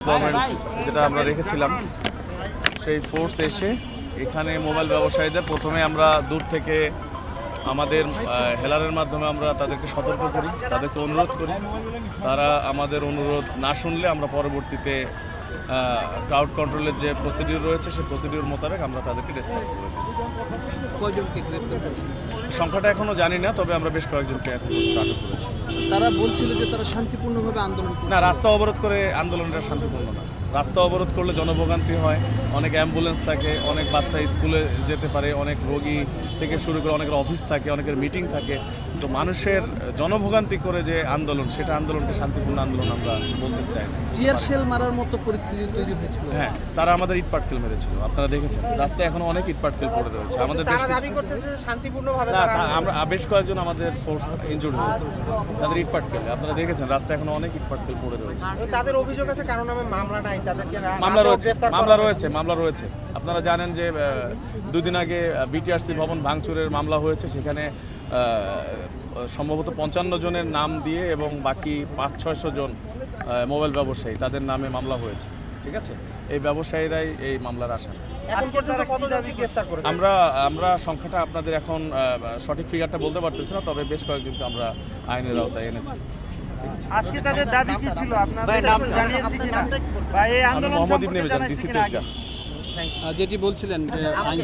যেটা আমরা রেখেছিলাম সেই ফোর্স এসে এখানে মোবাইল ব্যবসায়ীদের প্রথমে আমরা দূর থেকে আমাদের হেলারের মাধ্যমে আমরা তাদেরকে সতর্ক করি, তাদেরকে অনুরোধ করি। তারা আমাদের অনুরোধ না শুনলে আমরা পরবর্তীতে ক্রাউড কন্ট্রোলের যে প্রসিডিউর রয়েছে সেই প্রসিডিউর মোতাবেক আমরা তাদেরকে ডিসকাস করে দিচ্ছি। কয়জনকে গ্রেপ্তার করেছে? সংখ্যাটা এখনো জানি না, তবে আমরা বেশ কয়েকজনকে আটক করেছি। তারা বলছিল যে তারা শান্তিপূর্ণভাবে আন্দোলন করছে। না, রাস্তা অবরোধ করে আন্দোলনটা শান্তিপূর্ণ না। রাস্তা অবরোধ করলে জনভোগান্তি হয়, অনেক অ্যাম্বুলেন্স থাকে, অনেক বাচ্চা স্কুলে যেতে পারে, অনেক রোগী থেকে শুরু করে অনেকের অফিস থাকে, অনেকের মিটিং থাকে। তো মানুষের জনভোগান্তি করে যে আন্দোলন, সেটা আন্দোলনকে শান্তিপূর্ণ আন্দোলন আমরা বলতে চাই না। টিয়ার শেল মারার মতো পরিস্থিতি তৈরি হয়েছিল। হ্যাঁ, তারা আমাদের ইটপাটকেল মেরেছিল, আপনারা দেখেছেন। রাস্তায় এখনো অনেক ইটপাটকেল পড়ে রয়েছে। আমাদের আমরা বেশ কয়েকজন আমাদের ফোর্স ইনজুর্ড হয়েছে তাদের ইটপাটকেল, আপনারা দেখেছেন। রাস্তায় এখনো অনেক ইটপাটকেল পড়ে রয়েছে। তাদের অভিযোগ আছে কারণ নামে মামলা নাই, তাদেরকে মামলা রয়েছে। আপনারা জানেন যে 2 দিন আগে বিটিআরসি ভবন ভাঙচুরের মামলা হয়েছে। সেখানে সম্ভবত 55 জনের নাম দিয়ে এবং বাকি 500-600 জন মোবাইল ব্যবসায়ী, তাদের নামে মামলা হয়েছে। ঠিক আছে, এই ব্যবসায়ীরাই এই মামলার আসামি। এখন পর্যন্ত কতজনকে গ্রেফতার করেছে? আমরা সংখ্যাটা আপনাদের এখন সঠিক ফিগারটা বলতে পারতেছি না, তবে বেশ কয়েকজনকে আমরা আইনের আওতায় এনেছি। আজকে তাদের দাবি কি ছিল আপনাদের জানিয়েছি কিনা? ভাই এই আমি আন্দোলন মোহাম্মদ ইবনে সম্পর্কে মিজান, জানাইছি ডিসি কিনা আগে? তেজগাঁ। যেটি বলছিলেন যে আইন